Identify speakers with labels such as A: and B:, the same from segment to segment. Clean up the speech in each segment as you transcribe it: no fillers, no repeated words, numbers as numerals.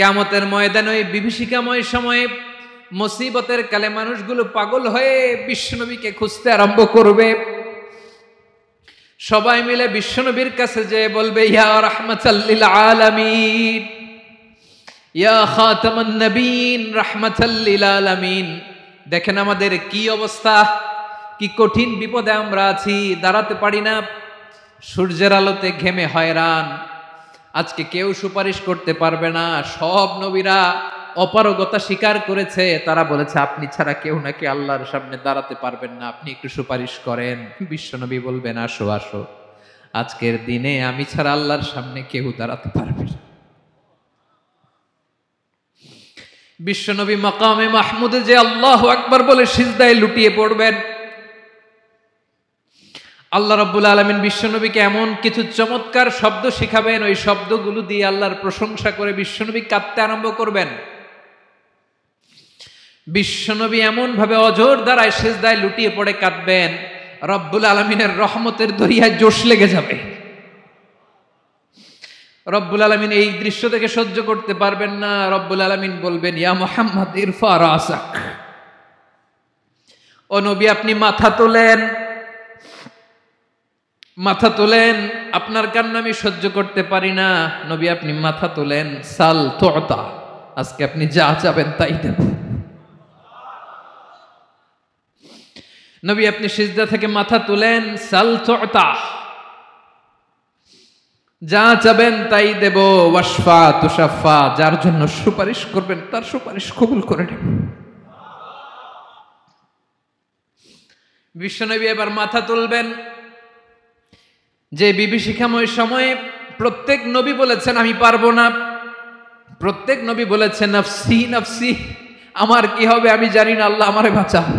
A: কিয়ামতের ময়দানে ওই বিভীষিকাময় সময়ে মুসিবতের কালে মানুষগুলো পাগল হয়ে বিশ্বনবীকে খুঁজতে আরম্ভ করবে। সবাই মিলে বিশ্বনবীর কাছে যেয়ে বলবে, ইয়া রাহমাতাল লিল আলামিন, ইয়া খাতামান নবীন, রাহমাতাল লিল আলামিন। দেখেন আমাদের কি অবস্থা, কি কঠিন বিপদে আমরা আছি, দাঁড়াতে পারি না, সূর্যের আলোতে ঘেমে হয়রান। আজকে কেউ সুপারিশ করতে পারবে না। সব নবীরা অপারগতা স্বীকার করেছে, তারা বলেছে আপনি ছাড়া কেউ নাকি আল্লাহর সামনে দাঁড়াতে পারবেন না, আপনি একটু সুপারিশ করেন। বিশ্বনবী বলবেন, আসো আসো, আজকের দিনে আমি ছাড়া আল্লাহর সামনে কেউ দাঁড়াতে পারবে না। বিশ্বনবী মাকামে মাহমুদে যে আল্লাহু আকবার বলে সিজদায় লুটিয়ে পড়বেন। আল্লাহ রাব্বুল আলামিন বিশ্বনবীকে এমন কিছু চমৎকার শব্দ শিখাবেন, ওই শব্দগুলো দিয়ে আল্লাহর প্রশংসা করে বিশ্বনবী কাঁদতে আরম্ভ করবেন। বিশ্বনবী এমন ভাবে অজর দ্বারায় সিজদায় লুটিয়ে পড়ে কাঁদবেন, রব্বুল আলামিনের রহমতের দরিয়ায় জোশ লেগে যাবে। রব্বুল আলামিন এই দৃশ্য থেকে সহ্য করতে পারবেন না। রব্বুল আলামিন বলবেন, ইয়া মুহাম্মদ ইরফা রাসাক, ও নবী আপনি মাথা তোলেন, মাথা তোলেন, আপনার কান্না আমি সহ্য করতে পারি না। নবী আপনি মাথা তোলেন, সাল তুতা, আজকে আপনি যা চাবেন তাই দেব। নবী আপনি সিজদা থেকে মাথা তুলেন, সাল তুতা, যা চাবেন তাই দেব। ওয়াশফা তুশাফা, যার জন্য সুপারিশ করবেন তার সুপারিশ কবুল করে নেব। বিশ্বনবী এবার মাথা তুলবেন। যে বিভীষিকাময় সময়ে প্রত্যেক নবী বলেছেন আমি পারবো না, প্রত্যেক নবী বলেছেন নফসি নফসি, আমার কি হবে আমি জানি না, আল্লাহ আমারে বাঁচাও।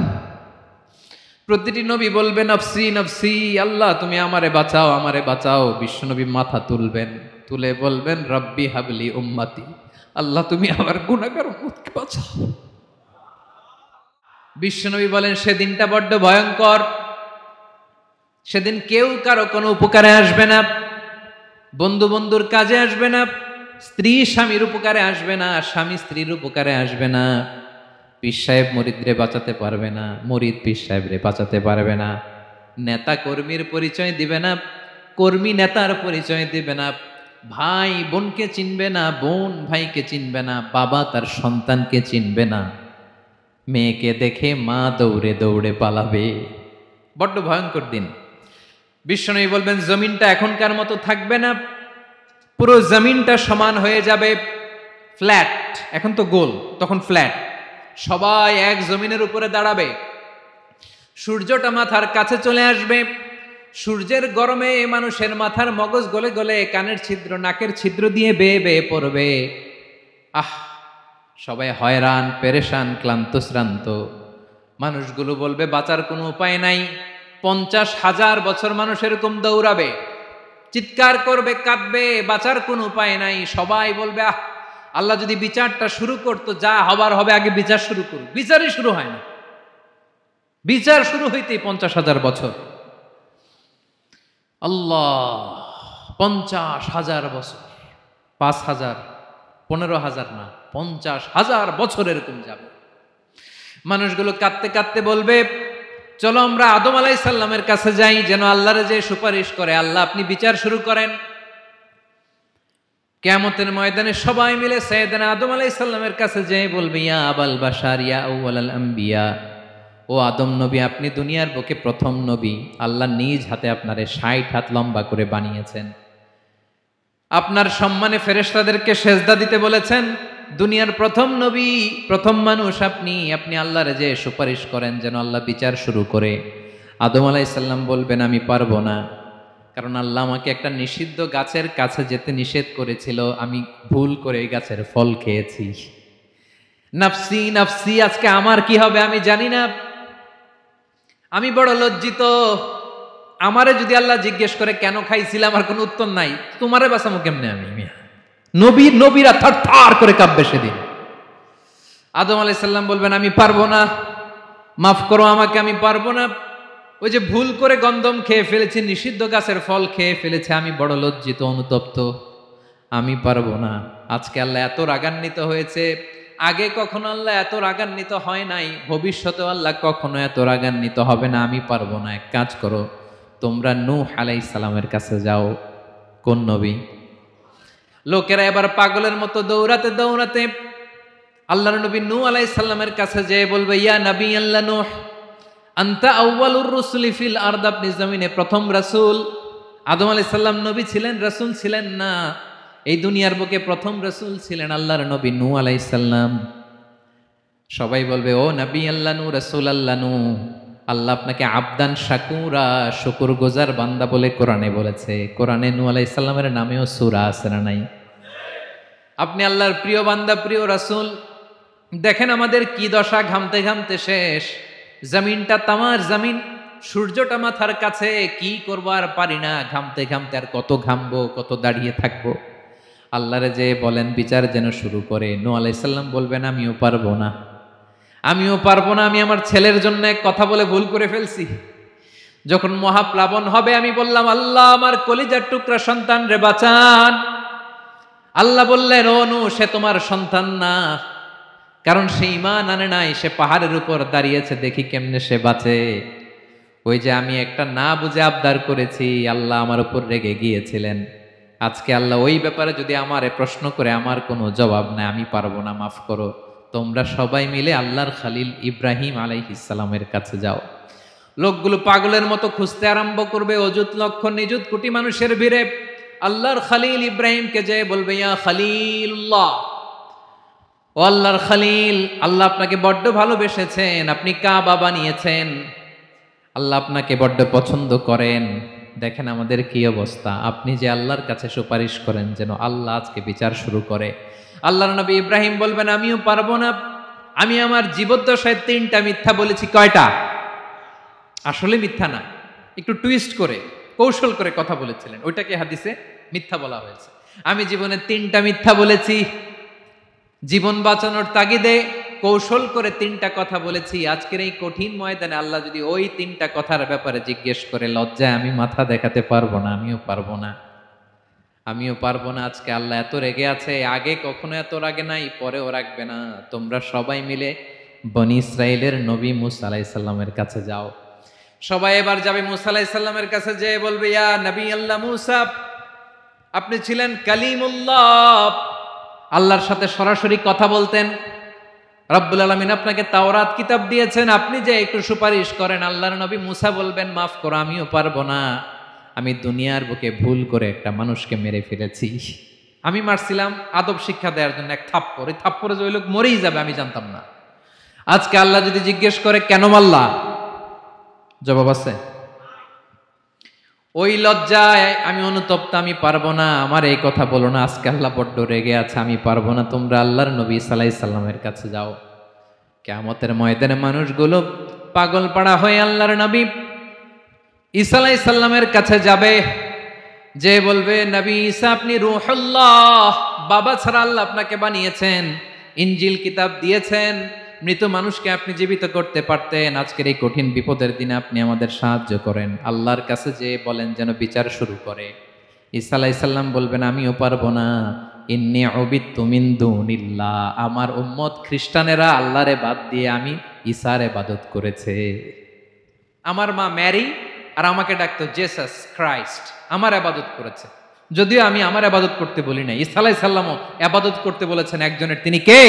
A: প্রতিটি নবী বলবেন নফসি নফসি, আল্লাহ তুমি আমারে বাঁচাও, আমারে বাঁচাও। বিশ্বনবী মাথা তুলবেন, তুলে বলবেন রব্বি হাবলি উম্মতি, আল্লাহ তুমি আমার গুনাহগার উম্মতকে বাঁচাও। বিশ্বনবী বলেন সেদিনটা বড্ড ভয়ঙ্কর। সেদিন কেউ কারো কোনো উপকারে আসবে না, বন্ধু বন্ধুর কাজে আসবে না, স্ত্রী স্বামীর উপকারে আসবে না, স্বামী স্ত্রীর উপকারে আসবে না, পীর সাহেব মুরিদরে বাঁচাতে পারবে না, মুরিদ পীর সাহেবরে বাঁচাতে পারবে না, নেতা কর্মীর পরিচয় দিবে না, কর্মী নেতার পরিচয় দিবে না, ভাই বোনকে চিনবে না, বোন ভাইকে চিনবে না, বাবা তার সন্তানকে চিনবে না, মেয়েকে দেখে মা দৌড়ে দৌড়ে পালাবে। বড্ড ভয়ঙ্কর দিন। বিশ্বনবী বলবেন জমিনটা এখনকার মতো থাকবে না, পুরো জমিনটা সমান হয়ে যাবে, ফ্ল্যাট। এখন তো গোল, তখন ফ্ল্যাট। সবাই এক জমিনের উপরে দাঁড়াবে, সূর্যটা মাথার কাছে চলে আসবে, সূর্যের গরমে মানুষের মাথার মগজ গলে গলে কানের ছিদ্র নাকের ছিদ্র দিয়ে বেয়ে বেয়ে পড়বে। সবাই হয়রান পেরেশান ক্লান্ত শ্রান্ত। মানুষগুলো বলবে বাঁচার কোনো উপায় নাই। 50,000 বছর মানুষ এরকম দৌড়াবে, চিৎকার করবে, কাঁদবে, বাঁচার কোনো উপায় নাই। সবাই বলবে আল্লাহ যদি বিচারটা শুরু করতো, যা হবার হবে, আগে বিচার শুরু করুক। বিচারই শুরু হয় না, বিচার শুরু হইতেই 50,000 বছর। আল্লাহ, 50,000 বছর, 5,000, 15,000 না, 50,000 বছর এরকম যাবে। মানুষগুলো কাঁদতে কাঁদতে বলবে চলো আমরা আদম আলাইহিস সালামের কাছে যাই, যেন আল্লাহরে যে সুপারিশ করে, আল্লাহ আপনি বিচার শুরু করেন। কিয়ামতের ময়দানে সবাই মিলে সাইয়েদনা আদম আলাইহিস সালামের কাছে যেয়ে বলবে ইয়া আবাল বাশার ইয়া আউয়ালাল আম্বিয়া, ও আদম নবী আপনি দুনিয়ার বুকে প্রথম নবী, আল্লাহ নিজ হাতে আপনারে 60 হাত লম্বা করে বানিয়েছেন, আপনার সম্মানে ফেরেশতাদেরকে সেজদা দিতে বলেছেন, দুনিয়ার প্রথম নবী প্রথম মানুষ আপনি, আপনি আল্লাহরে যে সুপারিশ করেন যেন আল্লাহ বিচার শুরু করে। আদম আলাইহিস সালাম বলবেন আমি পারবো না, কারণ আল্লাহ আমাকে একটা নিষিদ্ধ গাছের কাছে যেতে নিষেধ করেছিল, আমি ভুল করে এই গাছের ফল খেয়েছি। নফসি নফসি, আজকে আমার কি হবে আমি জানি না, আমি বড় লজ্জিত। আমারে যদি আল্লাহ জিজ্ঞেস করে কেন খাইছিলাম, আমার কোনো উত্তর নাই, তোমারে বাঁচামো কেমনে আমি? নবীরা থার থার করে কাঁপবে সেদিন। আদম আলাইহিস সালাম বলবেন আমি পারবো না, মাফ করো আমাকে, আমি পারবো না। ওই যে ভুল করে গন্ধম খেয়ে ফেলেছি, নিষিদ্ধ গাছের ফল খেয়ে ফেলেছে, আমি বড় লজ্জিত অনুতপ্ত। আমি পারবো না। আজকে আল্লাহ এত রাগান্বিত হয়েছে, আগে কখনো আল্লাহ এত রাগান্বিত হয় নাই, ভবিষ্যতেও আল্লাহ কখনো এত রাগান্বিত হবে না। আমি পারবো না। এক কাজ করো, তোমরা নূহ আলাইহিস সালামের কাছে যাও। কোন নবী? লোকেরা এবার পাগলের মতো দৌড়াতে দৌড়াতে আল্লাহর নবী নূহ আলাইহিস সালামের কাছে যেয়ে বলবে, ইয়া নবী আল্লাহ নূহ, আনতা আউয়ালুর রুসুলি ফিল আরদ, আপনি জমিনে প্রথম রাসূল। আদম আলাইহিস সালাম নবী ছিলেন, রাসূল ছিলেন না। এই দুনিয়ার বুকে প্রথম রাসূল ছিলেন আল্লাহর নবী নূহ আলাইহিস সালাম। সবাই বলবে, ও নবী আল্লাহ নূহ, রাসূল আল্লাহ নূহ, আল্লাহ আপনাকে আবদান শাকুরা, শুকরগুজার বান্দা বলে কোরআনে বলেছে। কোরআনে নূহ আলাইহিস সালামের নামেও সূরা আছে না নাই? আপনি আল্লাহর প্রিয় বান্দা, প্রিয় রাসূল। দেখেন আমাদের কি দশা, ঘামতে ঘামতে শেষ। জমিনটা তামার জমিন, সূর্যটা মাথার কাছে, কি করবো আর পারি না, ঘামতে ঘামতে আর কত ঘামবো, কত দাঁড়িয়ে থাকবো। আল্লাহরে যে বলেন বিচার যেন শুরু করে। নূহ আলাইহিস সালাম বলবেন, আমিও পারবো না, আমিও পারবো না। আমি আমার ছেলের জন্য এক কথা বলে ভুল করে ফেলছি। যখন মহাপ্লাবন হবে আমি বললাম, আল্লাহ আমার কলিজার টুকরা সন্তান রে বাঁচান। আল্লাহ বললেন, ও নূহ, সে তোমার সন্তান না, কারণ সে ঈমান আনে নাই, সে পাহাড়ের উপর দাঁড়িয়েছে, দেখি কেমনে সে বাঁচে। ওই যে আমি একটা না বুঝে আবদার করেছি, আল্লাহ আমার উপর রেগে গিয়েছিলেন। আজকে আল্লাহ ওই ব্যাপারে যদি আমারে প্রশ্ন করে, আমার কোনো জবাব নাই, আমি পারবো না, মাফ করো। তোমরা সবাই মিলে আল্লাহর খালিল ইব্রাহিম আলাইহিস সালামের কাছে যাও। লোকগুলো পাগলের মতো খুঁজতে আরম্ভ করবে, অযুত লক্ষ নিযুত কোটি মানুষের ভিড়ে আল্লাহর খালিল ইব্রাহিমকে যে বলবে, ইয়া খালিলুল্লাহ, ও আল্লাহর খালিল, আল্লাহ আপনাকে বড্ড ভালোবেসেছেন, আপনি কাবা বানিয়েছেন, আল্লাহ আপনাকে বড্ড পছন্দ করেন। দেখেন আমাদের কি অবস্থা। আপনি যে আল্লাহর কাছে সুপারিশ করেন যেন আল্লাহ আজকে বিচার শুরু করে। আল্লাহর নবী ইব্রাহিম বলবেন, আমিও পারবো না। আমি আমার জীবদ্দশায় 3টা মিথ্যা বলেছি। কয়টা? আসলে মিথ্যা না, একটু টুইস্ট করে, কৌশল করে কথা বলেছিলেন, ওইটাকে হাদিসে মিথ্যা বলা হয়েছে। আমি জীবনে 3টা মিথ্যা বলেছি, জীবন বাঁচানোর তাগিদে কৌশল করে 3টা কথা বলেছি। আজকের এই কঠিন ময়দানে আল্লাহ যদি ওই 3টা কথার ব্যাপারে জিজ্ঞেস করে, লজ্জায় আমি মাথা দেখাতে পারবো না, আমিও পারবো না, আমিও পারবো না। আজকে আল্লাহ এত রেগে আছে, আগে কখনো এত রাগে নাই, পরেও রাখবে না। তোমরা সবাই মিলে বনি ইসরাইলের নবী মূসা আলাইহিস সালামের কাছে যাও। সবাই এবার যাবে মূসা আলাইহিস সালামের কাছে, যেয়ে বলবে, ইয়া নবী আল্লাহ মূসা, আপনি ছিলেন কালিমুল্লাহ, আল্লাহর সাথে সরাসরি কথা বলতেন। রব্বুল আলামিন আপনাকে তাওরাত কিতাব দিয়েছেন, আপনি যে একটু সুপারিশ করেন। আল্লাহর নবী মূসা বলবেন, মাফ করো, আমিও পারবো না। আমি দুনিয়ার বুকে ভুল করে একটা মানুষকে মেরে ফেলেছি। আমি মারছিলাম আদব শিক্ষা দেওয়ার জন্য এক থাপ্পড়, এই থাপ্পড়ে যে ওই লোক মরেই যাবে আমি জানতাম না। আজকে আল্লাহ যদি জিজ্ঞেস করে কেন মারলা, জবাব আছে? ওই লজ্জায় আমি অনুতপ্ত, আমি পারবো না, আমার এই কথা বলো না। আজকে আল্লাহ বড্ড রেগে আছে, আমি পারবো না। তোমরা আল্লাহর নবী ঈসা আলাইহিস সালামের কাছে যাও। কিয়ামতের ময়দানে মানুষগুলো পাগল পাড়া হয়ে আল্লাহর নবী ঈসা আলাইহিস সালামের কাছে যাবে, যে বলবে, নবী ঈসা আপনি রূহুল্লাহ, বাবা ছাড়া আল্লাহ আপনাকে বানিয়েছেন, ইনজিল কিতাব দিয়েছেন, মৃত মানুষকে আপনি জীবিত করতে পারতেন। আজকের এই কঠিন বিপদের দিনে আপনি আমাদের সাহায্য করেন। আল্লাহর কাছে যে বলেন যেন বিচার শুরু করে। ঈসা আলাইহিস সালাম বলবেন, আমিও পারবো না। ইন্নী উবিদতু মিন দুনিল্লাহ, আমার উম্মত খ্রিস্টানেরা আল্লাহরে বাদ দিয়ে আমি ঈসার ইবাদত করেছে। আমার মা ম্যারি আর আমাকে ডাকতো জেসাস ক্রাইস্ট, আমার ইবাদত করেছে। যদিও আমি আমার ইবাদত করতে বলি না, ঈসা আলাইহিস সালামও ইবাদত করতে বলেছেন একজনের, তিনি কে?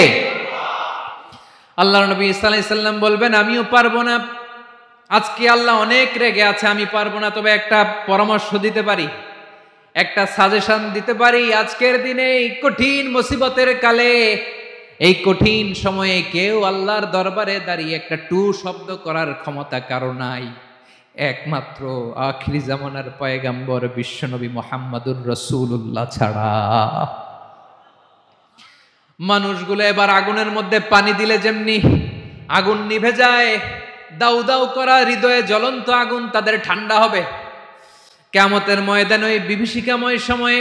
A: আল্লাহর নবী ঈসা আলাইহিস সালাম বলবেন, আমিও পারবো না। আজকে আল্লাহ অনেক রেগে আছে, আমি পারবো না। তবে একটা পরামর্শ দিতে পারি, একটা সাজেশন দিতে পারি। আজকের দিনে এই কঠিন মুসিবতের কালে, এই কঠিন সময়ে কেউ আল্লাহর দরবারে দাঁড়িয়ে একটা টু শব্দ করার ক্ষমতা কারো নাই, একমাত্র আখিরি জামানার পয়গাম্বর বিশ্বনবী মুহাম্মদুর রাসূলুল্লাহ ছাড়া। মানুষগুলো এবার আগুনের মধ্যে পানি দিলে যেমনি আগুন নিভে যায়, দাউ দাউ করা হৃদয়ে জ্বলন্ত আগুন তাদের ঠান্ডা হবে। কিয়ামতের ময়দানে ওই বিভীষিকাময় সময়ে,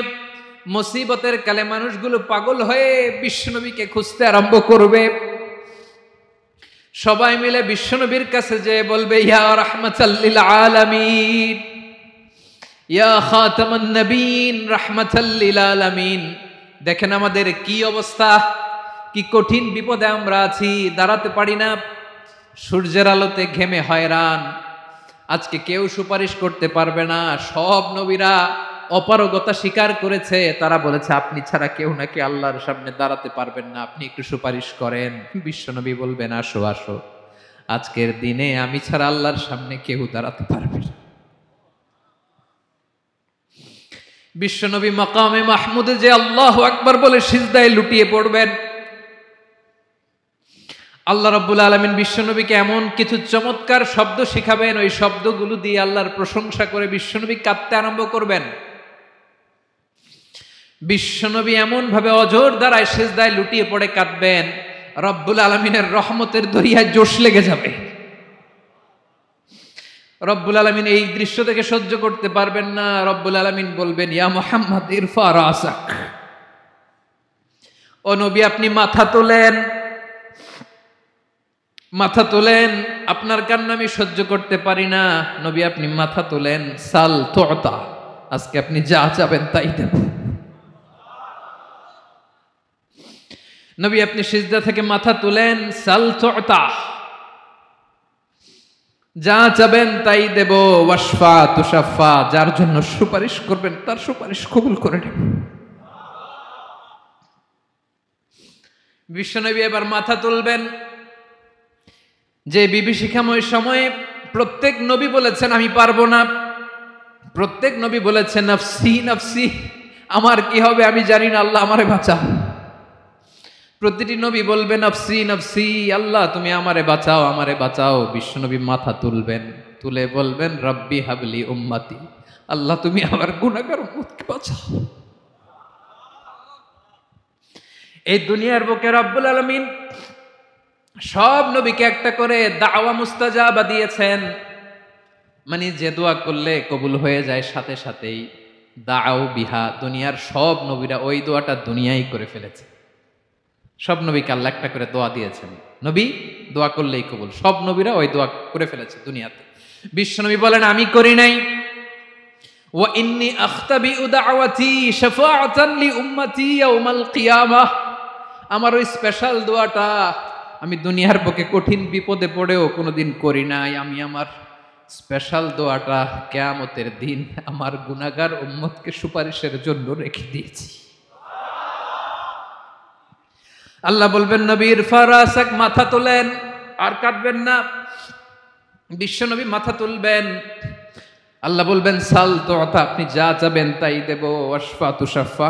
A: মুসিবতের কালে মানুষগুলো পাগল হয়ে বিশ্বনবীকে খুঁজতে আরম্ভ করবে। সবাই মিলে বিশ্বনবীর কাছে যে বলবে, ইয়া রাহমাতাল লিল আলামিন, ইয়া খাতামান নবীন, রাহমাতাল লিল আলামিন, দেখেন আমাদের কি অবস্থা, কি কঠিন বিপদে আমরা আছি, দাঁড়াতে পারি না, সূর্যের আলোতে ঘেমে হয়রান। আজকে কেউ সুপারিশ করতে পারবে না। সব নবীরা অপারগতা স্বীকার করেছে, তারা বলেছে আপনি ছাড়া কেউ নাকি আল্লাহর সামনে দাঁড়াতে পারবেন না, আপনি একটু সুপারিশ করেন। বিশ্বনবী বলবেন আসো আসো, আজকের দিনে আমি ছাড়া আল্লাহর সামনে কেউ দাঁড়াতে পারবে না। বিশ্বনবী মাকামে মাহমুদে যে আল্লাহু আকবার বলে সিজদায় লুটিয়ে পড়বেন, আল্লাহ রাব্বুল আলামিন বিশ্বনবীকে এমন কিছু চমৎকার শব্দ শিখাবেন, ওই শব্দগুলো দিয়ে আল্লাহর প্রশংসা করে বিশ্বনবী কাঁদতে আরম্ভ করবেন। বিশ্বনবী এমন ভাবে অজর দ্বারায় সিজদায় লুটিয়ে পড়ে কাঁদবেন, রব্বুল আলামিনের রহমতের দরিয়ায় জোশ লেগে যাবে। রব্বুল আলামিন এই দৃশ্য থেকে সহ্য করতে পারবেন না। রব্বুল আলামিন বলবেন ইয়া মুহাম্মদ ইরফা রাসাক, ও নবী আপনি মাথা তোলেন, মাথা তোলেন, আপনার কান্না আমি সহ্য করতে পারি না। নবী আপনি মাথা তোলেন, সাল তুতা, আজকে আপনি যা চাবেন তাই দেব। নবী আপনি সিজদা থেকে মাথা তুলেন, সাল তুতা, যা চাবেন তাই দেব। ওয়াশফা তুশাফা, যার জন্য সুপারিশ করবেন তার সুপারিশ কবুল করে নেব। বিশ্বনবী এবার মাথা তুলবেন। যে বিভীষিকাময় সময়ে প্রত্যেক নবী বলেছেন আমি পারবো না, প্রত্যেক নবী বলেছেন নফসি নফসি, আমার কি হবে আমি জানি না, আল্লাহ আমারে বাঁচাও। প্রতিটি নবী বলবেন নফসি নফসি, আল্লাহ তুমি আমারে বাঁচাও আমারে বাঁচাও। বিশ্বনবী মাথা তুলবেন, তুলে বলবেন রব্বি হাবলি উম্মতি, আল্লাহ তুমি আমার গুনাহগার উম্মতকে বাঁচাও। এই দুনিয়ার বুকে রব্বুল আলামিন সব নবীকে একটা করে দাওয়া মুস্তাজাবা দিয়েছেন, মানে যে দোয়া করলে কবুল হয়ে যায় সাথে সাথেই। দাও বিহা, দুনিয়ার সব নবীরা ওই দোয়াটা দুনিয়ায় করে ফেলেছে। সব নবীকে আল্লাহ একটা করে দোয়া দিয়েছেন, নবী দোয়া করলেই কবুল। সব নবীরা ওই দোয়া করে ফেলেছে দুনিয়াতে। বিশ্বনবী বলেন আমি করি নাই। ওয়া ইন্নী আখতাবিউ দাওয়াতি শাফাআতান লি উম্মতি ইয়াউমাল কিয়ামাহ, আমার ওই স্পেশাল দোয়াটা আমি দুনিয়ার বুকে কঠিন বিপদে পড়েও কোনোদিন করি নাই। আমি আমার স্পেশাল দোয়াটা কিয়ামতের দিন আমার গুনাহগার উম্মতকে সুপারিশের জন্য রেখে দিয়েছি। আল্লাহ বলবেন নবী ইরফা রাসাক, মাথা তোলেন, আর কাঁদবেন না। বিশ্বনবী মাথা তুলবেন, আল্লাহ বলবেন সাল তুতা, আপনি যা চাবেন তাই দেব। ওয়াশফা তুশাফা,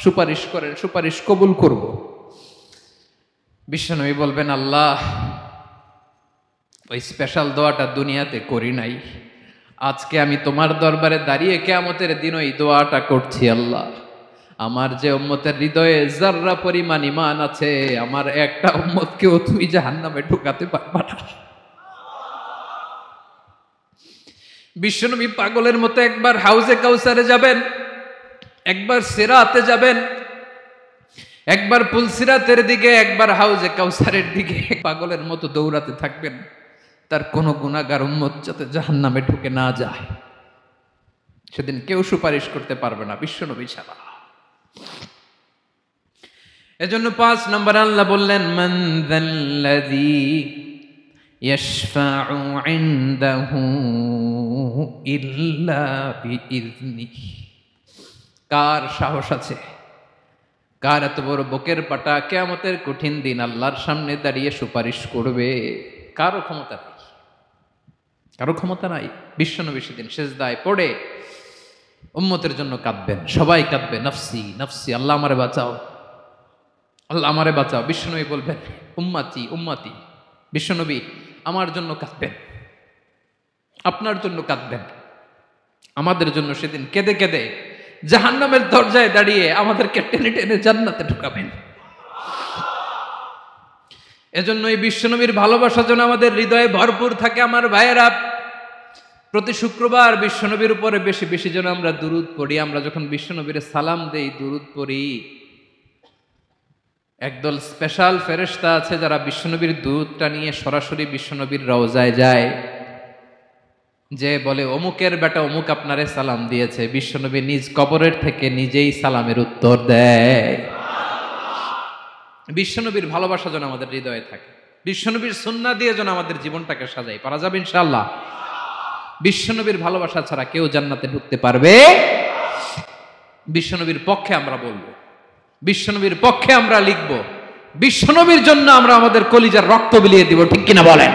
A: সুপারিশ করেন সুপারিশ কবুল করব। বিশ্বনবী বলবেন আল্লাহ ওই স্পেশাল দোয়াটা দুনিয়াতে করি নাই, আজকে আমি তোমার দরবারে দাঁড়িয়ে কিয়ামতের দিন ওই দোয়াটা করছি। আল্লাহ আমার যে উম্মতের হৃদয়ে যাররা পরিমাণ ঈমান আছে, আমার একটা উম্মতকেও তুমি জাহান্নামে ঢুকাতে পারবা না। বিশ্বনবী পাগলের মতো একবার হাউজে কাউসারে যাবেন, একবার সিরাতে যাবেন, একবার পুলসিরাতের দিকে, একবার হাউজে কাউসারের দিকে, পাগলের মতো দৌড়াতে থাকবেন, তার কোনো গুনাহগার উম্মত যাতে জাহান্নামে ঢুকে না যায়। সেদিন কেউ সুপারিশ করতে পারবে না বিশ্বনবী ছাড়া। এজন্য 5 নম্বর আল্লাহ বললেন মান যাল্লাযী ইয়াশফাউ ইনদাহু ইল্লা বিইযনিহি, কার সাহস আছে, কার এত বড় বুকের পাটা কিয়ামতের কঠিন দিন আল্লাহর সামনে দাঁড়িয়ে সুপারিশ করবে? কারো ক্ষমতা নেই, কারো ক্ষমতা নাই। বিশ্বনবী সেদিন সিজদায় পড়ে উম্মতের জন্য কাঁদবেন, সবাই কাঁদবে নফসি নফসি, আল্লাহ আমারে বাঁচাও আল্লাহ আমারে বাঁচাও। বিশ্বনবী বলবেন উম্মতি উম্মতি, বিশ্বনবী আমার জন্য কাঁদবেন, আপনার জন্য কাঁদবেন, আমাদের জন্য সেদিন কেঁদে কেঁদে জাহান্নামের দরজায় দাঁড়িয়ে আমাদেরকে টেনে টেনে জান্নাতে ঢুকাবেন। এজন্য এই বিশ্বনবীর ভালোবাসা যেন আমাদের হৃদয়ে ভরপুর থাকে। আমার ভাইয়েরা, প্রতি শুক্রবার বিশ্বনবীর উপরে বেশি বেশি যেন আমরা দুরূদ পড়ি। আমরা যখন বিশ্বনবীর সালাম দেই, দুরূদ পড়ি, একদল স্পেশাল ফেরেশতা আছে যারা বিশ্বনবীর দুরূদটা নিয়ে সরাসরি বিশ্বনবীর রওজায় যায়। যে বলে অমুকের বেটা অমুক আপনারে সালাম দিয়েছে, বিশ্বনবী নিজ কবরের থেকে নিজেই সালামের উত্তর দেয়। বিশ্বনবীর ভালোবাসা যেন আমাদের হৃদয়ে থাকে, বিশ্বনবীর সুন্নাহ দিয়ে যেন আমাদের জীবনটাকে সাজাই, পারা যাবে ইনশাআল্লাহ। বিশ্বনবীর ভালোবাসা ছাড়া কেউ জান্নাতে ঢুকতে পারবে? বিশ্বনবীর পক্ষে আমরা বলবো, বিশ্বনবীর পক্ষে আমরা লিখবো, বিশ্বনবীর জন্য আমরা আমাদের কলিজার রক্ত বিলিয়ে দিব, ঠিক কিনা বলেন?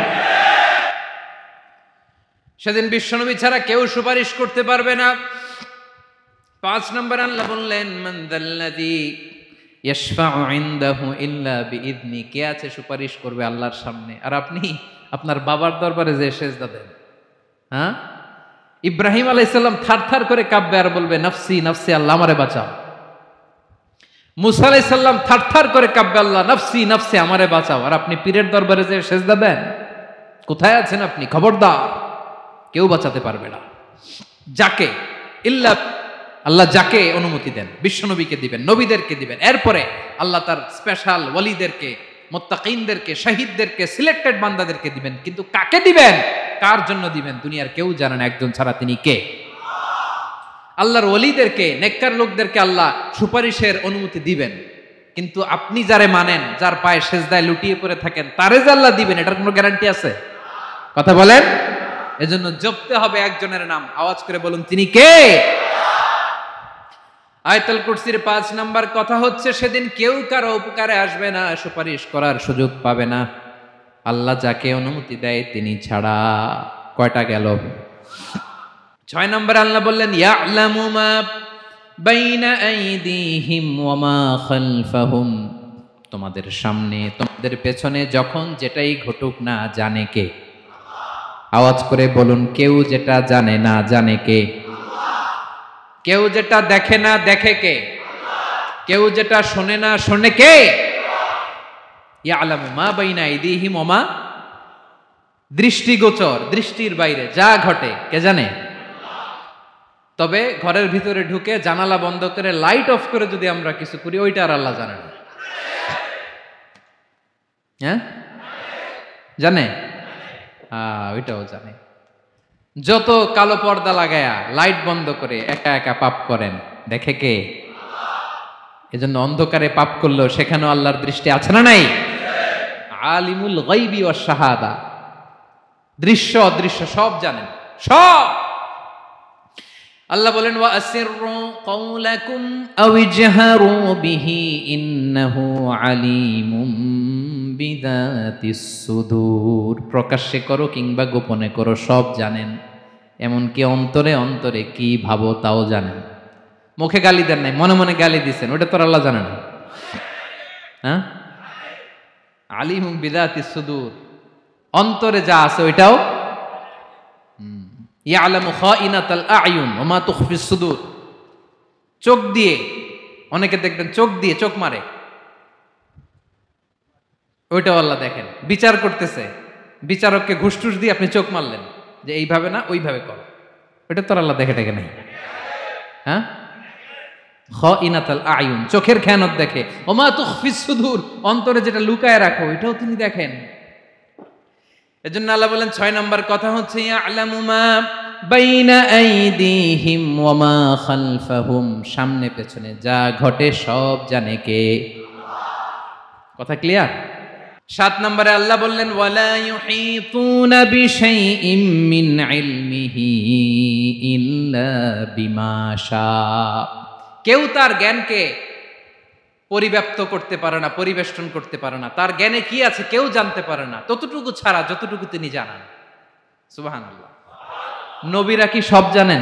A: সেদিন বিশ্বনবী ছাড়া কেউ সুপারিশ করতে পারবে না। 5 নম্বর আল্লাহ বললেন, মান যাল্লাযী ইয়াশফাউ ইনদাহু ইল্লা বিইذনি, কে আছে সুপারিশ করবে আল্লাহর সামনে আর আপনি আপনার বাবার দরবারে যে সেজদা দেন? হ্যাঁ, ইব্রাহিম আলাইহিস সালাম থারথার করে কাঁপবে আর বলবে নাফসি নাফসি, আল্লাহ আমারে বাঁচাও। মুসা আলাইহিস সালাম থারথার করে কাঁপবে, আল্লাহ নাফসি নাফসি, আমারে বাঁচাও। আর আপনি পীরের দরবারে যে সেজদা দেন? কোথায় আছেন আপনি? খবরদার, কেউ বাঁচাতে পারবে না। যাকে ইল্লা, আল্লাহ যাকে অনুমতি দেন বিশ্বনবীকে দিবেন, নবীদেরকে দিবেন, এরপরে আল্লাহ তার স্পেশাল ওয়ালিদেরকে, মুত্তাকিনদেরকে, শহীদদেরকে, সিলেক্টেড বান্দাদেরকে দিবেন। কিন্তু কাকে দিবেন, কার জন্য দিবেন, দুনিয়ার কেউ জানে না, একজন ছাড়া, তিনি কে? আল্লাহর ওয়ালিদেরকে, নেককার লোকদেরকে আল্লাহ সুপারিশের অনুমতি দিবেন, কিন্তু আপনি যারে মানেন, যার পায়ে সেজদায় লুটিয়ে পড়ে থাকেন, তারে যে আল্লাহ দিবেন, এটার কোনো গ্যারান্টি আছে? কথা বলেন। এজন্য জপতে হবে একজনের নাম, আওয়াজ করে বলুন, তিনি কে? আয়াতুল কুরসির 5 নাম্বার কথা হচ্ছে, সেদিন কেউ কারো উপকারে আসবে না, সুপারিশ করার সুযোগ পাবে না, আল্লাহ যাকে অনুমতি দেয় তিনি ছাড়া। কয়টা গেল? 6 নাম্বার আল্লাহ বললেন, ইয়ালামু মা বাইনা আইদিহিম ওয়া মা খালফাহুম, তোমাদের সামনে তোমাদের পেছনে যখন যেটাই ঘটুক না জানে কে? আওয়াজ করে বলুন, কেউ যেটা জানে না জানে কে? কেউ যেটা দেখে না দেখে কে? কেউ যেটা শোনে না শোনে কে? ইয়ালামু মা বাইনা আইদিহিম ওয়া মা, দৃষ্টিগোচর, দৃষ্টির বাইরে যা ঘটে কে জানে? তবে ঘরের ভিতরে ঢুকে জানালা বন্ধ করে লাইট অফ করে যদি আমরা কিছু করি, ওইটা আর আল্লাহ জানে না। হ্যাঁ, জানে? ওইটাও জানে। যত কালো পর্দা লাগায়া লাইট বন্ধ করে একা একা পাপ করেন, দেখে কে? এজন্য অন্ধকারে পাপ করলেও সেখানেও আল্লাহর দৃষ্টি আছে না নাই? আলিমুল গায়বি ওয়াশ শাহাদা, দৃশ্য অদৃশ্য সব জানেন, সব। আল্লাহ বলেন, ওয়া আসিররু কাওলাকুম আও ইজহারু বিহি ইন্নাহু আলিমুম বিযাতিস সুদূর, প্রকাশ্যে করো কিংবা গোপনে করো সব জানেন, এমনকি অন্তরে অন্তরে কি ভাবো তাও জানেন। মুখে গালি দেন নাই, মনে মনে গালি দিচ্ছেন, ওটা তো আল্লাহ জানে না? হ্যাঁ, আলিমুম বিযাতিস সুদূর, অন্তরে যা আছে ওইটাও। ইয়ালামু খাইনাতাল আয়ুন ওয়া মা তুখফিস সুদূর, চোখ দিয়ে, অনেকে দেখবেন চোখ দিয়ে চোখ মারে, ওইটাও আল্লাহ দেখেন। বিচার করতেছে, বিচারককে ঘুষ টুস দিয়ে আপনি চোখ মারলেন যে এইভাবে না ওইভাবে করো, ওইটা তো আল্লাহ দেখে দেখে নাই? হ্যাঁ, খাইনাতাল আয়ুন, চোখের খেয়ানত দেখে। ওয়া মা তুখফিস সুদূর, অন্তরে যেটা লুকায় রাখো ওইটাও তিনি দেখেন। এজন্য আল্লাহ বলেন 6 নম্বর কথা হচ্ছে, ইয়ালামু মা বাইনা আইদিহিম ওয়া মা খালফাহুম, সামনে পেছনে যা ঘটে সব জানে কে? কথা ক্লিয়ার? 7 নম্বরে আল্লাহ বললেন, ওয়ালা ইউহিতুনা বিশাইইম মিন ইলমিহি ইল্লা বিমা শা, কেউ তার জ্ঞানকে পরিব্যাপ্ত করতে পারে না, পরিবেষ্টন করতে পারে না, তার জ্ঞানে কি আছে কেউ জানতে পারে না, ততটুকু ছাড়া যতটুকু তিনি জানান। সুবহানাল্লাহ। নবীরা কি সব জানেন?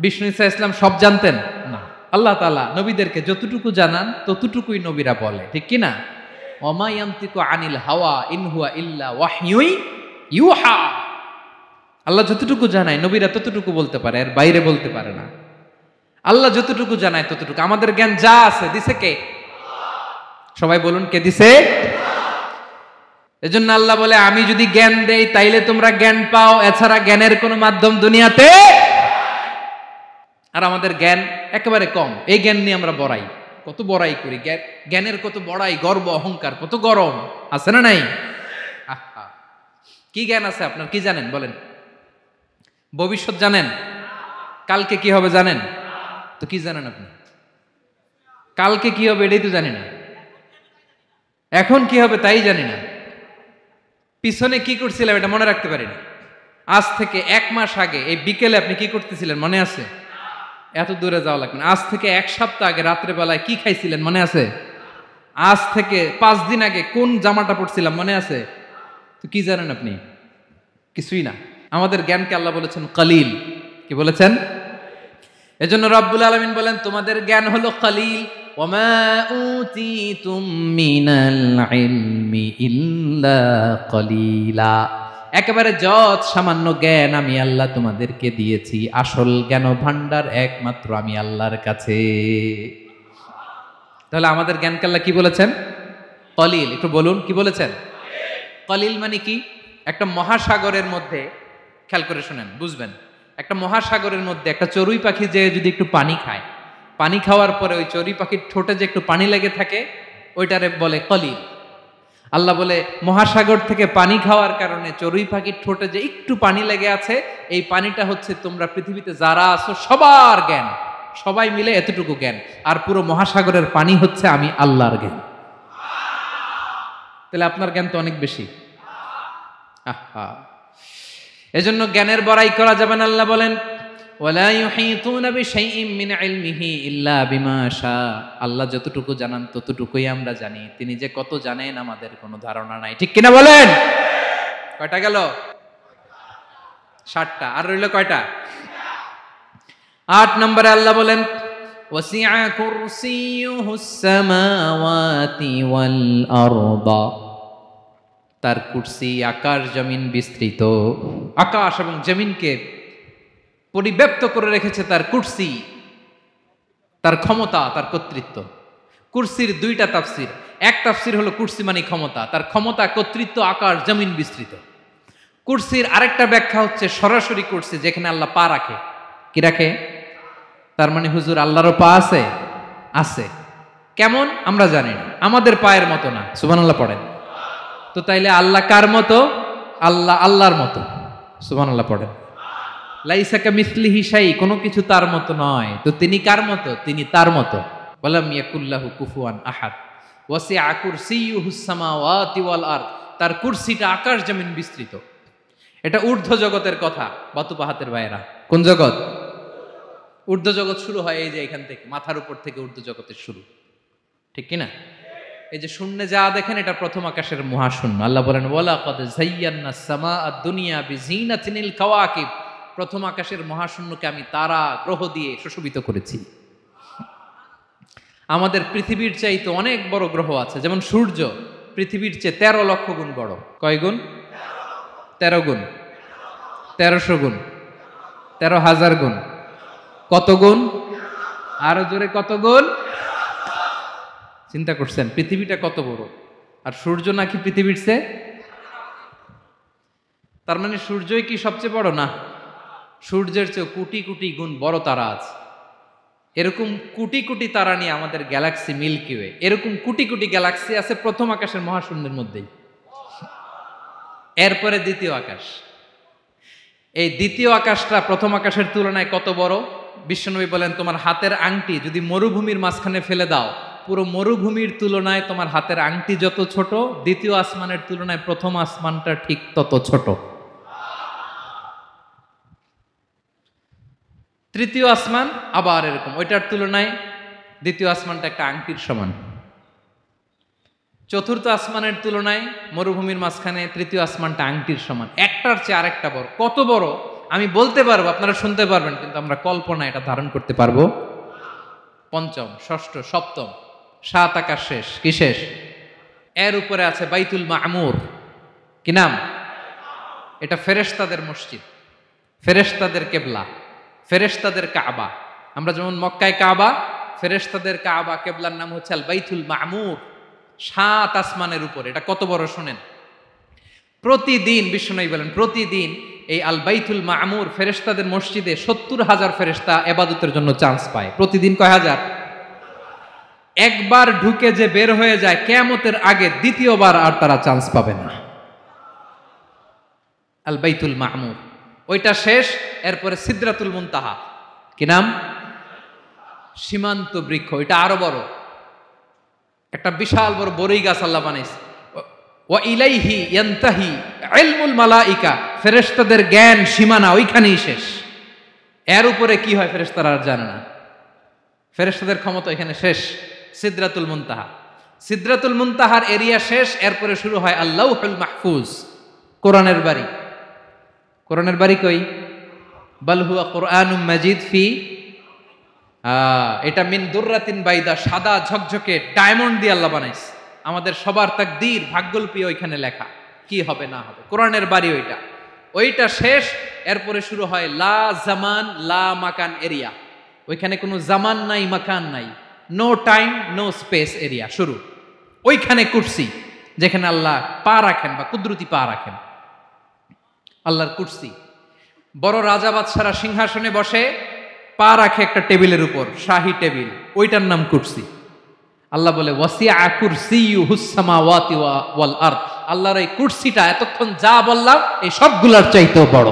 A: বিষ্ণু ঈসা ইসলাম সব জানতেন না। আল্লাহ তাআলা নবীদেরকে যতটুকু জানান ততটুকুই নবীরা বলে, ঠিক কি না? ওয়া মা ইয়ানতিকু আনিল হাওয়া ইন হুয়া ইল্লা ওয়াহয়ুন ইউহা, আল্লাহ যতটুকু জানায় নবীরা ততটুকু বলতে পারে, এর বাইরে বলতে পারে না। আল্লাহ যতটুকু জানায় ততটুকু। আমাদের জ্ঞান যা আছে দিছে কে? সবাই বলুন, কে দিছে? এজন্য আল্লাহ বলে, আমি যদি জ্ঞান দেই তাইলে তোমরা জ্ঞান পাও, এছাড়া জ্ঞানের কোনো মাধ্যম দুনিয়াতে। আর আমাদের জ্ঞান একেবারে কম, এই জ্ঞান নিয়ে আমরা বড়াই, কত বড়াই করি, জ্ঞানের কত বড়াই, গর্ব অহংকার, কত গরম আছে না নাই? কি জ্ঞান আছে আপনার, কি জানেন বলেন? ভবিষ্যৎ জানেন? কালকে কি হবে জানেন? তো কি জানেন আপনি? কালকে কি হবে এটাই তো জানি না, এখন কি হবে তাই জানি না, পিছনে কি করছিলাম এটা মনে রাখতে পারি না। আজ থেকে 1 মাস আগে এই বিকেলে আপনি কি করতেছিলেন মনে আছে? এত দূরে যাওয়া লাগবে না। আজ থেকে 1 সপ্তাহ আগে রাত্রে বেলায় কি খাইছিলেন মনে আছে? আজ থেকে 5 দিন আগে কোন জামাটা পরছিলাম মনে আছে? তো কি জানেন আপনি? কিছুই না। আমাদের জ্ঞানকে আল্লাহ বলেছেন কলিল। কি বলেছেন? এজন্য রব্বুল আলামিন বলেন তোমাদের জ্ঞান হলো কলিল। ওয়ামা উতিতুম মিনাল ইলমি ইল্লা কলিলা। একেবারে যত সামান্য জ্ঞান আমি আল্লাহ তোমাদেরকে দিয়েছি, আসল জ্ঞান ভান্ডার একমাত্র আমি আল্লাহর কাছে। তাহলে আমাদের জ্ঞানকে আল্লাহ কি বলেছেন? কলিল। একটু বলুন কি বলেছেন? কলিল মানে কি? একটা মহাসাগরের মধ্যে, খেয়াল করে শুনেন বুঝবেন, একটা মহাসাগরের মধ্যে একটা চড়ুই পাখি যে যদি একটু পানি খায়, পানি খাওয়ার পরে ওই চড়ুই পাখির ঠোঁটে যে একটু পানি লেগে থাকে ওইটারে বলে কলিল। আল্লাহ বলে মহাসাগর থেকে পানি খাওয়ার কারণে চড়ুই পাখির ঠোঁটে যে একটু পানি লেগে আছে, এই পানিটা হচ্ছে তোমরা পৃথিবীতে যারা আছো সবার জ্ঞান, সবাই মিলে এতটুকু জ্ঞান, আর পুরো মহাসাগরের পানি হচ্ছে আমি আল্লাহর জ্ঞান। তাহলে আপনার জ্ঞান তো অনেক বেশি। আহা, এজন্য জ্ঞানের বড়াই করা যাবে না। আল্লাহ বলেন ওয়ালা ইউহিতুনা বিশাইইম মিন ইলমিহি ইল্লা বিমা শা। আল্লাহ যতটুকু জানান ততটুকুই আমরা জানি, তিনি যে কত জানেন আমাদের কোনো ধারণা নাই। ঠিক কিনা বলেন? কয়টা গেল? 7টা। আর রইল কয়টা? 8 নম্বরে আল্লাহ বলেন ওয়াসিআ কুরসিয়ুহুস সামাওয়াতি ওয়াল আরদা। তার কুরসি আকাশ জমিন বিস্তৃত। আকাশ এবং জমিনকে পরিব্যাপ্ত করে রেখেছে তার কুরসি, তার ক্ষমতা, তার কর্তৃত্ব। কুরসির 2টা তাফসির। এক তাফসির হলো কুরসি মানে ক্ষমতা, তার ক্ষমতা কর্তৃত্ব আকাশ জমিন বিস্তৃত। কুরসির আরেকটা ব্যাখ্যা হচ্ছে সরাসরি কুরসি, যেখানে আল্লাহ পা রাখে। কি রাখে? তার মানে হুজুর আল্লাহরও পা আছে? আছে। কেমন আমরা জানি না, আমাদের পায়ের মতো না। সুবহানাল্লাহ পড়েন। তো তাইলে আল্লাহ কার মতো? আল্লাহ আল্লাহর মতো। সুবহানাল্লাহ পড়েন। লাইসা কামিসলিহি শাই, কোনো কিছু তার মতো নয়। তো তিনি কার মতো? তিনি তার মতো। ওয়ালাম ইয়াকুল্লাহু কুফুয়ান আহাদ। ওয়াসিআ কুরসিয়ুহুস সামাওয়াতি ওয়াল আরদ। তার কুরসিটা আকাশ জমিন বিস্তৃত। এটা ঊর্ধ্ব জগতের কথা বাতুপাহাতের ভাইয়েরা। কোন জগৎ? ঊর্ধ্ব জগৎ শুরু হয় এই যে এখান থেকে, মাথার উপর থেকে ঊর্ধ্ব জগতের শুরু। ঠিক কি না? এই যে শূন্যে যা দেখেন এটা প্রথম আকাশের মহাশূন্য। আল্লাহ বলেন ওয়ালাকাদ যায়্যানাস সামাআদ দুনিয়া বিজিনাতিনিল কাওয়াকিব। প্রথম আকাশের মহাশূন্যকে আমি তারা গ্রহ দিয়ে সুশোভিত করেছি। আমাদের পৃথিবীর চাইতে অনেক বড় গ্রহ আছে, যেমন সূর্য পৃথিবীর চেয়ে 13 লক্ষ গুণ বড়। কয় গুণ? 13 গুণ। 1300 গুণ। 13,000 গুণ। কত গুণ? আরো জোরে কত গুণ? চিন্তা করছেন পৃথিবীটা কত বড়, আর সূর্য নাকি পৃথিবীর চেয়ে? তার মানে সূর্যই কি সবচেয়ে বড়? না, সূর্যের চেয়ে কোটি কোটি গুণ বড় তারা আছে। এরকম কোটি কোটি তারা নিয়ে আমাদের গ্যালাক্সি মিল্কি ওয়ে। এরকম কোটি কোটি গ্যালাক্সি আছে প্রথম আকাশের মহাশূন্যের মধ্যেই। এরপরে দ্বিতীয় আকাশ। এই দ্বিতীয় আকাশটা প্রথম আকাশের তুলনায় কত বড়? বিশ্বনবী বলেন তোমার হাতের আংটি যদি মরুভূমির মাঝখানে ফেলে দাও, পুরো মরুভূমির তুলনায় তোমার হাতের আংটি যত ছোট, দ্বিতীয় আসমানের তুলনায় প্রথম আসমানটা ঠিক তত ছোট। তৃতীয় আসমান আবার এরকম, ওইটার তুলনায় দ্বিতীয় আসমানটা একটা আংটির সমান। চতুর্থ আসমানের তুলনায় মরুভূমির মাঝখানে তৃতীয় আসমানটা আংটির সমান। একটার চেয়ে আরেকটা বড়। কত বড় আমি বলতে পারবো, আপনারা শুনতে পারবেন, কিন্তু আমরা কল্পনা এটা ধারণ করতে পারবো? পঞ্চম, ষষ্ঠ, সপ্তম, 7 আকাশ শেষ। কি শেষ? এর উপরে আছে বাইতুল মামুর। কি নাম? এটা ফেরেশতাদের মসজিদ, ফেরেশতাদের কেবলা, ফেরেশতাদের কাবা। আমরা যেমন মক্কায় কাবা, ফেরেশতাদের কাবা কেবলার নাম হচ্ছে আল বাইতুল মামুর। 7 আসমানের উপরে। এটা কত বড় শুনেন। প্রতিদিন বিশ্বনবী বলেন প্রতিদিন এই আল বাইতুল মামুর ফেরেশতাদের মসজিদে 70,000 ফেরেশতা ইবাদতের জন্য চান্স পায়। প্রতিদিন কয় হাজার? একবার ঢুকে যে বের হয়ে যায় কিয়ামতের আগে দ্বিতীয়বার আর তারা চান্স পাবে না। আল বাইতুল মামুর ওইটা শেষ, এরপরে সিদরাতুল মুনতাহা। কি নাম? সীমান্ত বৃক্ষ। এটা আরো বড়, একটা বিশাল বড় বড়ই গাছ আল্লাহ বানাইছে। ওয়া ইলাইহি ইয়ানতাহি ইলমুল মালাইকা, ফেরেশতাদের জ্ঞান সীমানা ওইখানেই শেষ। এর উপরে কি হয় ফেরেশতারা আর জানে না। ফেরেশতাদের ক্ষমতা এখানে শেষ। সিদরাতুল মুনতাহা, সিদরাতুল মুনতাহার এরিয়া শেষ। এরপরে শুরু হয় আল্লাহুল মাহফুজ, কোরআনের বাড়ি। কোরআনের বাড়ি কই? বাল হুয়া কুরআনুম মাজিদ ফি, এটা মিন দুররাতিন বাইদা, সাদা ঝকঝকে ডায়মন্ড দিয়ে আল্লাহ বানাইছে। আমাদের সবার তাকদীর ভাগ্যলিপি ওইখানে লেখা, কি হবে না হবে। কোরআনের বাড়ি ওইটা, ওইটা শেষ। এরপরে শুরু হয় লা জামান লা মাকান এরিয়া। ওইখানে কোনো জামান নাই, মাকান নাই, no time no space area শুরু। ওইখানে কুরসি, যেখানে আল্লাহ পা রাখেন বা কুদরতি পা রাখেন, আল্লাহর কুরসি। বড় রাজা বাদশারা সিংহাসনে বসে পা রাখে একটা টেবিলের উপর, শাহী টেবিল, ওইটার নাম কুরসি। আল্লাহ বলে ওয়াসিআ কুরসিয়ুহুস সামাওয়াতি ওয়াল আরদ, আল্লাহর এই কুরসিটা এতক্ষণ যা বললাম এই সবগুলোর চাইতেও বড়।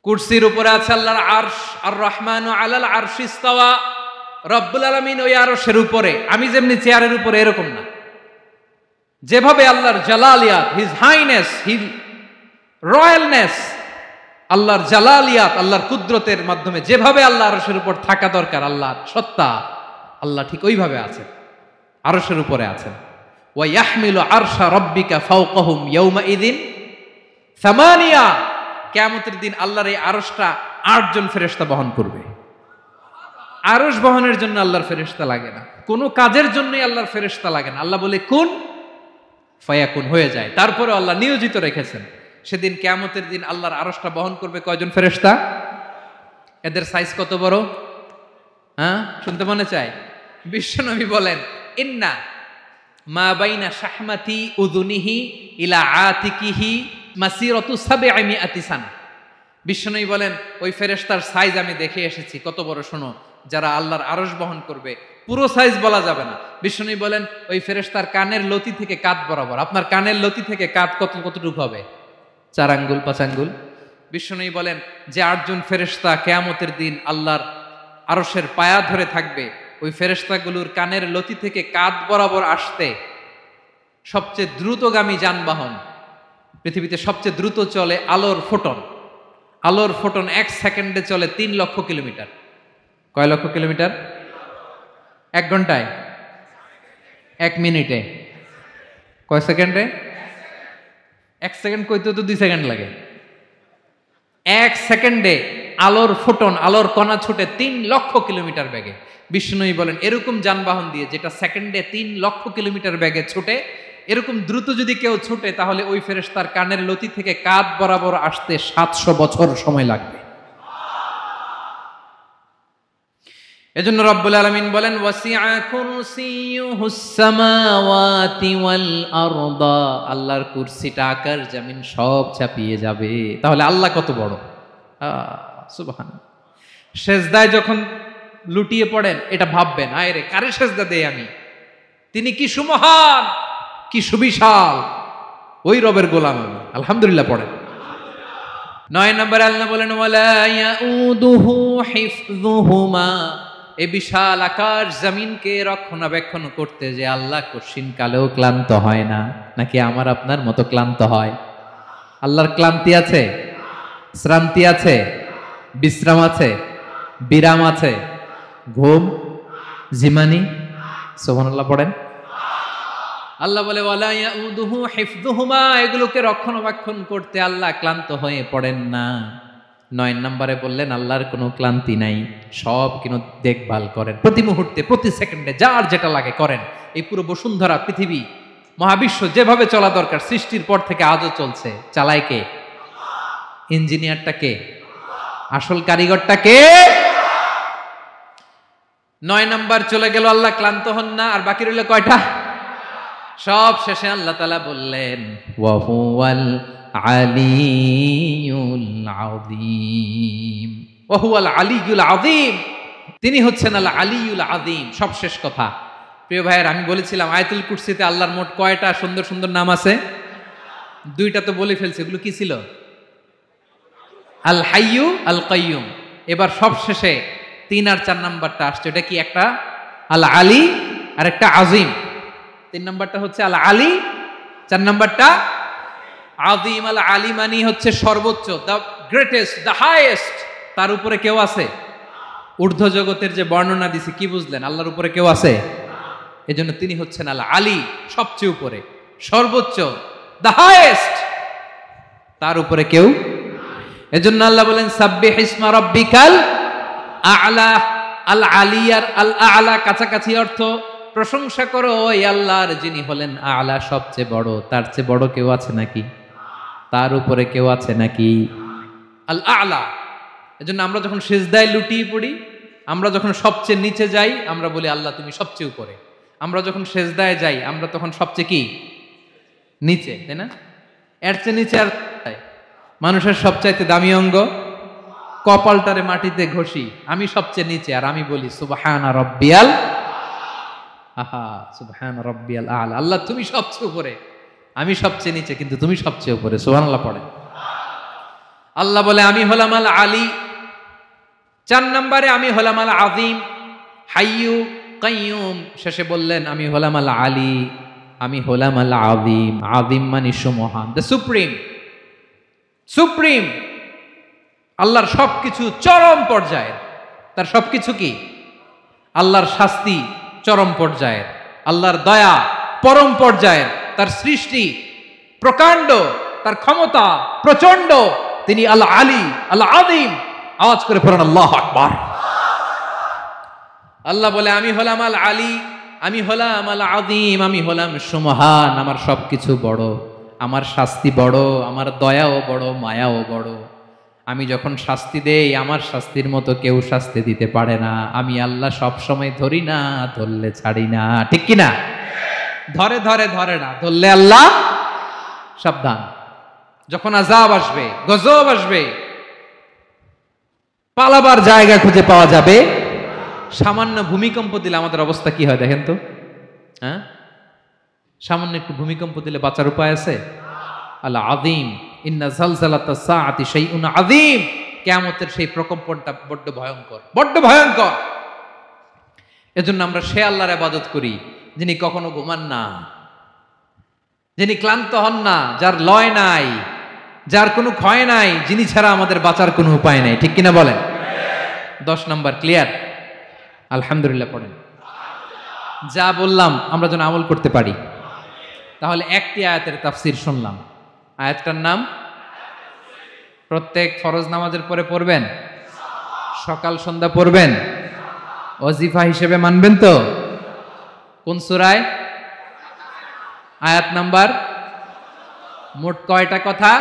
A: কুরসির উপরে আছে আল্লাহর আরশ, আর রহমানু আলাল আরশি ইস্তাওয়া, রব্বুল আলামিন ওই আরশের উপরে। আমি যেমনি চেয়ারের উপরে এরকম না, যেভাবে আল্লাহর জালালিয়াত, হিজ হাইনেস, হিজ রয়্যালনেস, আল্লাহর জালালিয়াত, আল্লাহর কুদরতের মাধ্যমে যেভাবে আল্লাহ আরশের উপর থাকা দরকার, আল্লাহর সত্তা, আল্লাহ ঠিক ওইভাবে আছেন, আরশের উপরে আছেন। ওয়া ইয়াহমিলু আরশা রাব্বিকা ফাওকাহুম ইয়াওমাইযিন সামানিয়া, কিয়ামতের দিন আল্লাহর এই আরশটা ৮ জন ফেরেশতা বহন করবে। আরশ বহনের জন্য আল্লাহর ফেরেশতা লাগে না, কোনো কাজের জন্যই আল্লাহর ফেরেশতা লাগে না। আল্লাহ বলে কুন ফায়াকুন, হয়ে যায়। তারপরে আল্লাহ নিয়োজিত রেখেছেন। সেদিন কিয়ামতের দিন আল্লাহর আরশটা বহন করবে কয়জন ফেরেশতা? এদের সাইজ কত বড়? হ্যাঁ, শুনতে মনে চায়? বিশ্বনবী বলেন ইন্না মা বাইনা শাহমাতি উযুনিহি ইলা আতিকিহি মাসিরাতু ৭০০ সানা। বিশ্বনবী বলেন ওই ফেরেশতার সাইজ আমি দেখে এসেছি। কত বড় শোনো, যারা আল্লাহর আরশ বহন করবে, পুরো সাইজ বলা যাবে না। বিশ্বনবী বলেন ওই ফেরেশতার কানের লতি থেকে কাঁধ বরাবর। আপনার কানের লতি থেকে কাঁধ কতটুকু হবে? ৪ আঙ্গুল ৫ আঙ্গুল। বিশ্বনবী বলেন যে ৮ জন ফেরেশতা কিয়ামতের দিন আল্লাহর আরশের পায়া ধরে থাকবে, ওই ফেরেশতাগুলোর কানের লতি থেকে কাঁধ বরাবর আসতে সবচেয়ে দ্রুতগামী যানবাহন, পৃথিবীতে সবচেয়ে দ্রুত চলে আলোর ফোটন। আলোর ফোটন ১ সেকেন্ডে চলে ৩ লক্ষ কিলোমিটার। কয় লক্ষ কিলোমিটার? ১ ঘন্টায়? ১ মিনিটে? কয় সেকেন্ডে? ১ সেকেন্ড কইতে তো ২ সেকেন্ড লাগে। ১ সেকেন্ডে আলোর ফোটন, আলোর কণা ছুটে ৩ লক্ষ কিলোমিটার বেগে। বিষ্ণুই বলেন এরকম যানবাহন দিয়ে, যেটা সেকেন্ডে ৩ লক্ষ কিলোমিটার বেগে ছুটে, এরকম দ্রুত যদি কেউ ছুটে, তাহলে ওই ফেরেশতার কানের লতি থেকে কাঁধ বরাবর আসতে ৭০০ বছর সময় লাগবে। এজন্য রব্বুল আলামিন বলেন ওয়াসিআ কুরসিয়ুহুস সামাওয়াতি ওয়াল আরদা, আল্লাহর কুরসিটা আকাশ জমিন সব চাপিয়ে যাবে। তাহলে আল্লাহ কত বড়! সুবহানাল্লাহ। সেজদায় যখন লুটিয়ে পড়েন এটা ভাববেন, আয় রে কারে সেজদা দেই আমি, তিনি কি সুমহান, কি সুবিশাল, ওই রবের গোলাম আমি। আলহামদুলিল্লাহ পড়েন। ৯ নম্বরে আল্লাহ বলেন ওয়ালা ইয়াউদুহু হিফযুহুমা, এই বিশাল আকাশ জমিনকে রক্ষণাবেক্ষণ করতে যে আল্লাহ কঠিন কালেও ক্লান্ত হয় না। নাকি আমার আপনার মতো ক্লান্ত হয়? আল্লাহর ক্লান্তি আছে? শ্রান্তি আছে? বিশ্রাম আছে? বিরাম আছে? ঘুম, জিমানি? সুবহানাল্লাহ পড়েন। আল্লাহ বলে ওয়ালা ইয়াউদুহু হিফযুহুমা, এগুলোকে রক্ষণাবেক্ষণ করতে আল্লাহ ক্লান্ত হয়ে পড়েন না। ৯ নম্বরে বললেন আল্লাহর কোনো ক্লান্তি নাই, সব কিন্তু দেখভাল করেন, প্রতি মুহূর্তে প্রতি সেকেন্ডে যার যেটা লাগে করেন। এই পুরো বসুন্ধরা, পৃথিবী, মহাবিশ্ব যেভাবে চলা দরকার সৃষ্টির পর থেকে আজও চলছে। চালায় কে? ইঞ্জিনিয়ারটা কে? আসল কারিগরটা কে? ৯ নাম্বার চলে গেল, আল্লাহ ক্লান্ত হন না। আর বাকি রইল কয়টা? সব শেষে আল্লাহ তাআলা বললেন ওয়া হুয়াল আলিয়ুল আযীম, ওয়া হুয়াল আলিয়ুল আযীম, তিনি হচ্ছেন আল আলিয়ুল আযীম। সব শেষ কথা। প্রিয় ভাইয়ের, আমি বলেছিলাম আয়াতুল কুরসিতে আল্লাহর মোট কয়টা সুন্দর সুন্দর নাম আছে? দুইটা তো বলে ফেলছে, এগুলো কি ছিল? আল হাইয়ু আল কাইয়ুম। এবার সবশেষে 3 আর 4 নাম্বারটা আসছে, এটা কি? একটা আল আলী আর একটা আজিম। 3 নাম্বারটা হচ্ছে আল আলী, 4 নাম্বারটা আজিম। আল আলী মানে হচ্ছে সর্বোচ্চ, দ্য গ্রেটেস্ট, দ্য হাইয়েস্ট। তার উপরে কেউ আছে? ঊর্ধ্ব জগতের যে বর্ণনা দিছি, কি বুঝলেন? আল্লাহর উপরে কেউ আছে? এজন্য তিনি হচ্ছেন আল আলী, সবচেয়ে উপরে, সর্বোচ্চ, দ্য হাইয়েস্ট। তার উপরে কেউ। এজন্য আল্লাহ বলেন সাব্বিহ ইসমা রাব্বিকাল আ'লা। আল আলী আর আল আ'লা কাছাকাছি অর্থ। প্রশংসা করো ওই আল্লাহর যিনি হলেন আ'লা, সবচেয়ে বড়। তার চেয়ে বড় কেউ আছে নাকি? তার উপরে কেউ আছে নাকি? আল আ'লা। এজন্য আমরা যখন সিজদায় লুটিয়ে পড়ি, আমরা যখন সবচেয়ে নিচে যাই, আমরা বলি আল্লাহ তুমি সবচেয়ে উপরে। আমরা যখন সিজদায় যাই, আমরা তখন সবচেয়ে কি? নিচে, তাই না? এর চেয়ে নিচে আর মানুষের সবচাইতে দামি অঙ্গ, কপালটারে মাটিতে ঘষি, আমি সবচেয়ে নিচে, আর আমি বলি সুবহানা রাব্বিয়াল আহা, সুবহানা রাব্বিয়াল আ'লা। আল্লাহ তুমি সবচেয়ে উপরে, আমি সবচেয়ে নিচে, কিন্তু তুমি সবচেয়ে উপরে। সুবহানাল্লাহ পড়েন। আল্লাহ বলে আমি হলাম আল আলী। 4 নম্বরে আমি হলাম আল আযীম, হাইয়ু কাইয়ুম। শেষে বললেন আমি হলাম আল আলী, আমি হলাম আল আযীম। আযীম মানে সুমহান, দ্য সুপ্রিম। সুপ্রিম। আল্লাহর সবকিছু চরম পর্যায়ের। তার সবকিছু কি? আল্লাহর শাস্তি চরম পর্যায়ের, আল্লাহর দয়া পরম পর্যায়ের, তার সৃষ্টি প্রকাণ্ড, তার ক্ষমতা প্রচন্ড। তিনি আল আলী, আল আযীম। আওয়াজ করে পড়েন আল্লাহু আকবার। আল্লাহ বলে আমি হলাম আল আলী, আমি হলাম আল আযীম, আমি হলাম সুমহান। আমার সবকিছু বড়, আমার শাস্তি বড়, আমার দয়াও বড়, মায়াও বড়। আমি যখন শাস্তি দেই, আমার শাস্তির মতো কেউ শাস্তি দিতে পারে না। আমি আল্লাহ সব সময় ধরি না, ধরলে ছাড়ি না। ঠিক কি না? ধরে ধরে ধরে না, ধরলে আল্লাহ সাবধান। যখন আযাব আসবে, গজব আসবে, পালাবার জায়গা খুঁজে পাওয়া যাবে। সামান্য ভূমিকম্প দিলে আমাদের অবস্থা কি হয় দেখেন তো? হ্যাঁ, সামান্য একটু ভূমিকম্প দিলে বাঁচার উপায় আছে? আল আযীম, ইন্না যালজালাতাস সাআতি শাইউন আযীম। কিয়ামতের সেই প্রকম্পনটা বড্ড ভয়ঙ্কর, বড্ড ভয়ঙ্কর। এজন্য আমরা সে আল্লাহর ইবাদত করি যিনি কখনো ঘুমান না, যিনি ক্লান্ত হন না, যার লয় নাই, যার কোনো ক্ষয় নাই, যিনি ছাড়া আমাদের বাঁচার কোনো উপায় নাই। ঠিক কিনা বলেন? 10 নাম্বার ক্লিয়ার? আলহামদুলিল্লাহ পড়েন। যা বললাম আমরা যেন আমল করতে পারি। তাহলে একটি আয়াতের তাফসীর শুনলাম। আয়াতটার নাম প্রত্যেক ফরজ নামাজের পরে পড়বেন, সকাল সন্ধ্যা পড়বেন, ওয়াজিফা হিসেবে মানবেন তো? কোন সূরায়? আয়াত নাম্বার? মোট কয়টা কথা?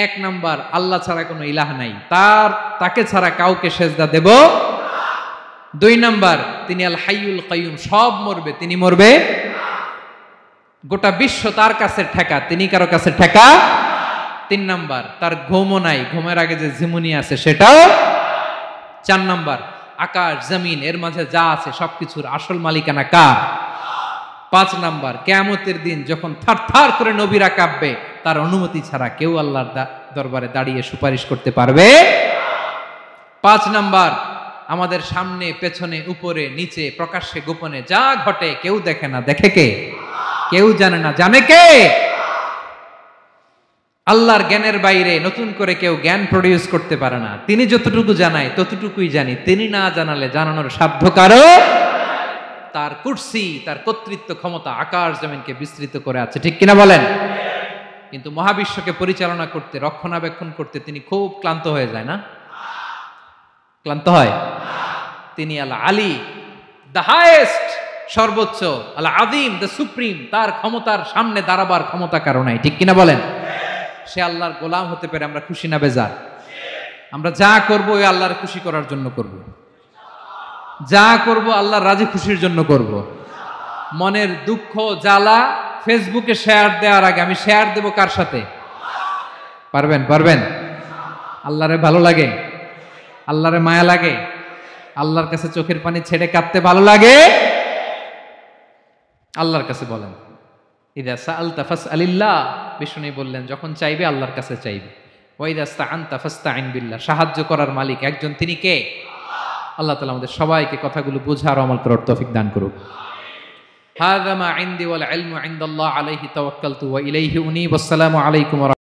A: 1 নাম্বার, আল্লাহ ছাড়া কোনো ইলাহ নাই, তাকে ছাড়া কাউকে সেজদা দেব। 2 নাম্বার, তিনি আল হাইয়ুল কাইয়ুম, সব মরবে, তিনি মরবে। গোটা বিশ্ব তার কাছে ঠেকা, তিনি কারো কাছে ঠেকা। 3 নাম্বার, তার ঘুমও নাই, ঘুমের আগে যে ঝিমুনি আছে সেটাও। 4 নাম্বার, আকাশ জমিন এর মাঝে যা আছে সবকিছুর আসল মালিকানা কার? 5 নাম্বার, কিয়ামতের দিন যখন থারথার করে নবীরা কাঁপবে, তার অনুমতি ছাড়া কেউ আল্লাহর দরবারে দাঁড়িয়ে সুপারিশ করতে পারবে। 5 নাম্বার, আমাদের সামনে পেছনে উপরে নিচে প্রকাশ্যে গোপনে যা ঘটে কেউ দেখে না, দেখে কে? কেউ জানে না, জানে কে? আল্লাহর জ্ঞানের বাইরে নতুন করে কেউ জ্ঞান প্রডিউস করতে পারে না। তিনি যতটুকু জানায় ততটুকুই জানি, তিনি না জানালে জানানোর সাধ্য কারো। তার কুরসি, তার কর্তৃত্ব ক্ষমতা আকাশ জমিনকে বিস্তৃত করে আছে। ঠিক কিনা বলেন? কিন্তু মহাবিশ্বকে পরিচালনা করতে, রক্ষণাবেক্ষণ করতে তিনি খুব ক্লান্ত হয়ে যায় না? ক্লান্ত হয়? তিনি আল আলী, দ্য হাইয়েস্ট, সর্বোচ্চ, আল আযীম, দ্য সুপ্রিম। তার ক্ষমতার সামনে দাঁড়াবার ক্ষমতা কারো নাই। ঠিক কিনা বলেন? সে আল্লাহর গোলাম হতে পেরে আমরা খুশি না বেজার? আমরা যা করব ওই আল্লাহর খুশি করার জন্য করব, যা করব আল্লাহর রাজি খুশির জন্য করব। মনের দুঃখ জ্বালা ফেসবুকে শেয়ার দেওয়ার আগে আমি শেয়ার দেব কার সাথে? পারবেন? পারবেন? আল্লাহরে ভালো লাগে? আল্লাহরে মায়া লাগে? আল্লাহর কাছে চোখের পানি ছেড়ে কাঁদতে ভালো লাগে? আল্লাহর কাছে বলেন। ইদা সাআলতা ফাসআলিল্লাহ, বিষ্ণু বললেন যখন চাইবে আল্লাহর কাছে চাইবে। ওয়া ইদা ইসতাআনতা ফাসতাইন বিল্লাহ, সাহায্য করার মালিক একজন, তিনি কে? আল্লাহ তাআলা আমাদের সবাইকে কথাগুলো বোঝার আমল করার তৌফিক দান করুক। হাযা মা ইনদি ওয়াল ইলমু ইনদাল্লাহ আলাইহি তাওয়াক্কালতু ওয়া ইলাইহি উনীব। আসসালামু আলাইকুম।